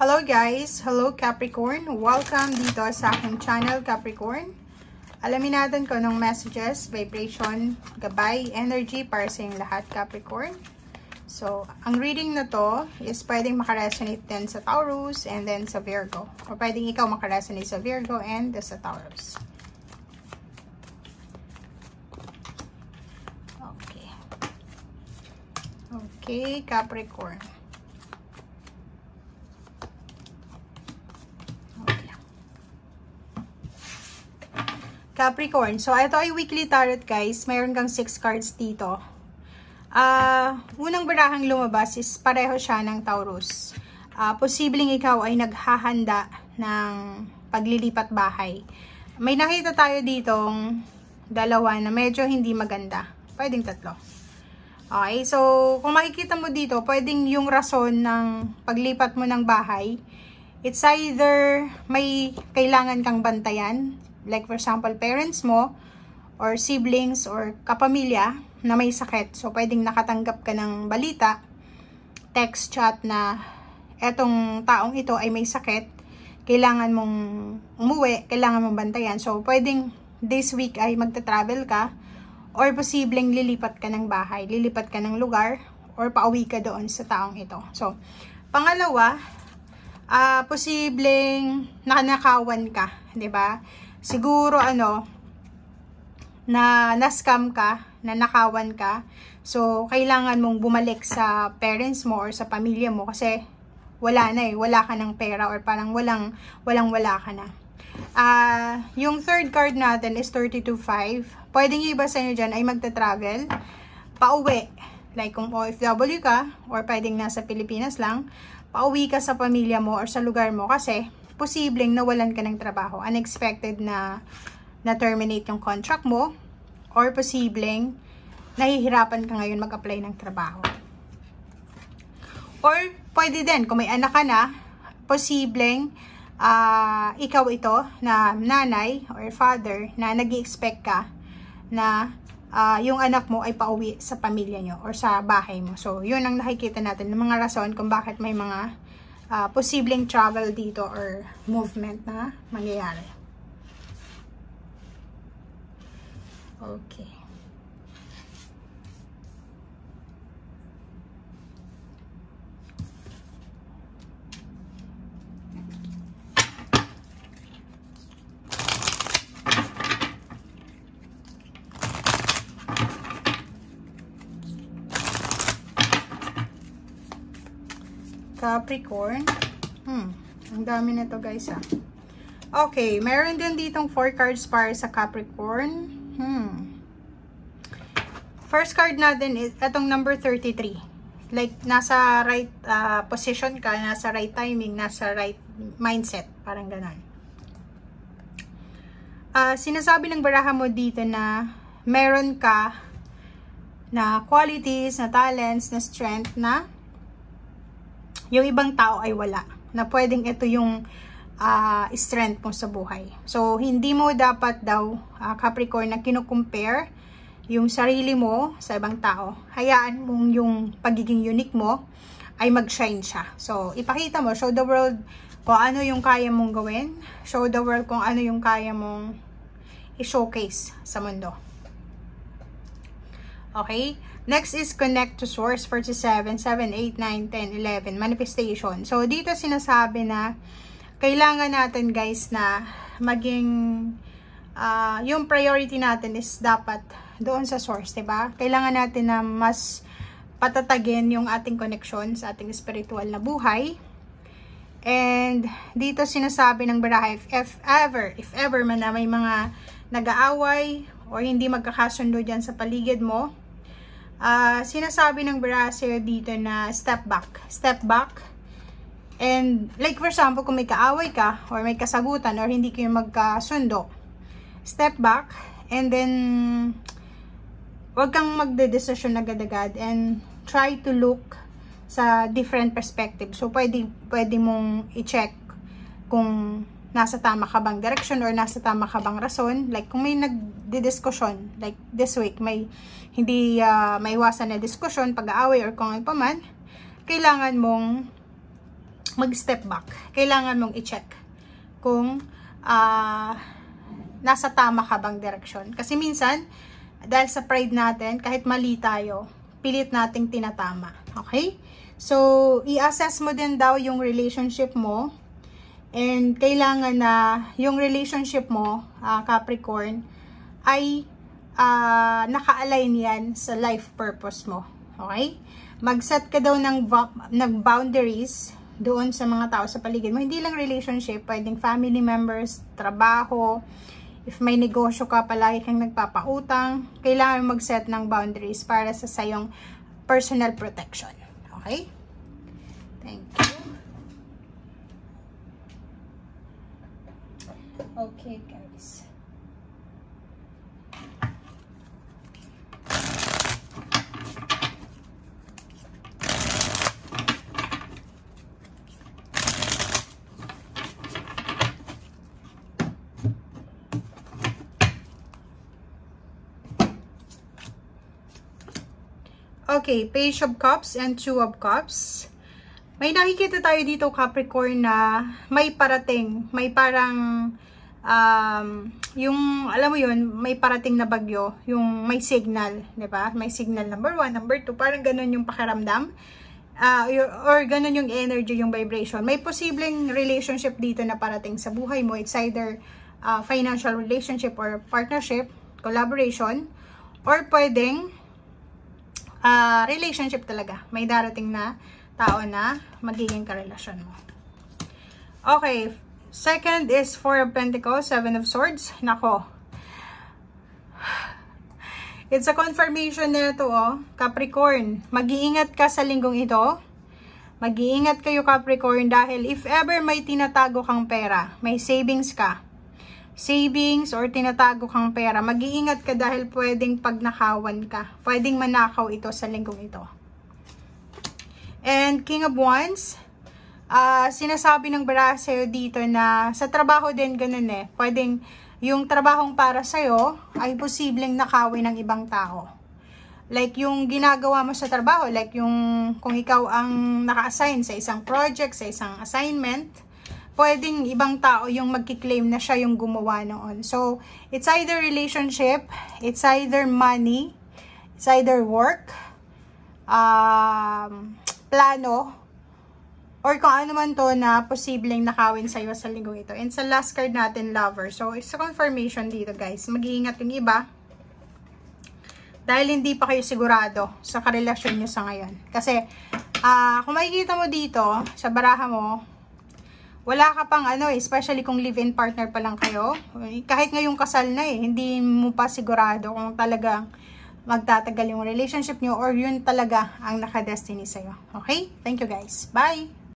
Hello guys! Hello Capricorn! Welcome dito sa aking channel Capricorn. Alamin natin kung anong messages, vibration, gabay, energy para sa inyong lahat Capricorn. So, ang reading na to is pwedeng makaresonate din sa Taurus and then sa Virgo. O pwedeng ikaw makaresonate sa Virgo and sa Taurus. Okay. Okay, Capricorn. Capricorn. So, ito ay weekly tarot guys. Mayroon kang 6 cards dito. Unang barahang lumabas is pareho siya ng Taurus. Posibleng ikaw ay naghahanda ng paglilipat bahay. May nakita tayo ditong dalawa na medyo hindi maganda. Pwedeng tatlo. Okay, so kung makikita mo dito, pwedeng yung rason ng paglipat mo ng bahay, it's either may kailangan kang bantayan, like for example, parents mo, or siblings, or kapamilya na may sakit. So, pwedeng nakatanggap ka ng balita, text, chat na etong taong ito ay may sakit, kailangan mong umuwi, kailangan mong bantayan. So, pwedeng this week ay magta-travel ka, or posibleng lilipat ka ng bahay, lilipat ka ng lugar, or pauwi ka doon sa taong ito. So, pangalawa, posibleng nanakawan ka, 'di ba? Siguro na-scam ka, nanakawan ka. So, kailangan mong bumalik sa parents mo or sa pamilya mo kasi wala na wala ka ng pera or parang wala ka na. Yung third card natin is 32-5. Pwedeng yung iba sa inyo dyan ay magta-travel, pauwi. Like kung OFW ka or pwedeng nasa Pilipinas lang, pauwi ka sa pamilya mo or sa lugar mo kasi posibleng nawalan ka ng trabaho. Unexpected na terminate yung contract mo or posibleng nahihirapan ka ngayon mag-apply ng trabaho. Or pwede din, kung may anak ka na, posibleng ikaw ito na nanay or father na nag-i-expect ka na yung anak mo ay pauwi sa pamilya nyo or sa bahay mo. So, yun ang nakikita natin ng mga rason kung bakit may mga posibleng travel dito or movement na mangyayari. Okay. Capricorn. Ang dami na to guys Okay, meron din ditong 4 cards para sa Capricorn. First card natin is etong number 33. Like nasa right position ka, nasa right timing, nasa right mindset, parang ganon. Sinasabi ng baraha mo dito na meron ka na qualities, na talents, na strength na yung ibang tao ay wala. Na pwedeng ito yung strength mo sa buhay. So, hindi mo dapat daw, Capricorn, na kinukompare yung sarili mo sa ibang tao. Hayaan mong yung pagiging unique mo ay mag-shine siya. So, ipakita mo, show the world kung ano yung kaya mong gawin. Show the world kung ano yung kaya mong i-showcase sa mundo. Okay? Next is connect to source, 47, 7, 8, 9, 10, 11, manifestation. So, dito sinasabi na kailangan natin guys na maging, yung priority natin is dapat doon sa source, diba? Kailangan natin na mas patatagin yung ating connection sa ating spiritual na buhay. And, dito sinasabi ng baraha, if ever man na may mga nag-aaway or hindi magkakasundo dyan sa paligid mo, sinasabi ng baraha sa'yo dito na step back, and like for example, kung may kaaway ka or may kasagutan or hindi kayo magkasundo, step back and then wag kang magdedesisyon agad-agad and try to look sa different perspective. So pwede mong i-check kung nasa tama ka bang direction or nasa tama ka bang rason. Like kung may nagdidiskusyon, like this week, may hindi maiwasan na diskusyon, pag-aaway or kung ano pa man, kailangan mong mag-step back. Kailangan mong i-check kung nasa tama ka bang direksyon. Kasi minsan, dahil sa pride natin, kahit mali tayo, pilit nating tinatama. Okay? So, i-assess mo din daw yung relationship mo. And kailangan na yung relationship mo, Capricorn, ay naka-align yan sa life purpose mo. Okay? Mag-set ka daw ng boundaries doon sa mga tao sa paligid mo. Hindi lang relationship, pwedeng family members, trabaho. If may negosyo ka, palagi kang nagpapautang, kailangan mag-set ng boundaries para sa sayong personal protection. Okay? Thank you. Okay, guys. Okay, Page of Cups and Two of Cups. May nakikita tayo dito, Capricorn, na may parating, may parang, yung, alam mo yun, may parating na bagyo, yung may signal, di ba? May signal number 1, number 2, parang ganun yung pakiramdam, or ganun yung energy, yung vibration. May posibleng relationship dito na parating sa buhay mo. It's either financial relationship or partnership, collaboration, or pwedeng relationship talaga. May darating na tao na magiging karelasyon mo. Okay. Second is Four of Pentacles, Seven of Swords. Nako. It's a confirmation na ito, oh. Capricorn, mag-iingat ka sa linggong ito. Mag-iingat kayo, Capricorn, dahil if ever may tinatago kang pera, may savings ka, savings or tinatago kang pera, mag-iingat ka dahil pwedeng pagnakawan ka. Pwedeng manakaw ito sa linggong ito. And King of Wands, sinasabi ng bara sa'yo dito na sa trabaho din ganun eh. Pwedeng yung trabahong para sa'yo ay posibleng nakawin ng ibang tao. Like yung ginagawa mo sa trabaho, like yung kung ikaw ang naka-assign sa isang project, sa isang assignment, pwedeng ibang tao yung magkiklaim na siya yung gumawa noon. So, it's either relationship, it's either money, it's either work, plano, or kung ano man to na posibleng nakawin sa'yo sa linggong ito. And sa last card natin, Lover. So, it's a confirmation dito, guys. Mag-iingat yung iba dahil hindi pa kayo sigurado sa karelasyon nyo sa ngayon. Kasi, kung makikita mo dito, sa baraha mo, wala ka pang especially kung live-in partner pa lang kayo. Kahit ngayong kasal na hindi mo pa sigurado kung talagang magtatagal yung relationship nyo or yun talaga ang naka-destiny sa'yo. Okay? Thank you guys. Bye!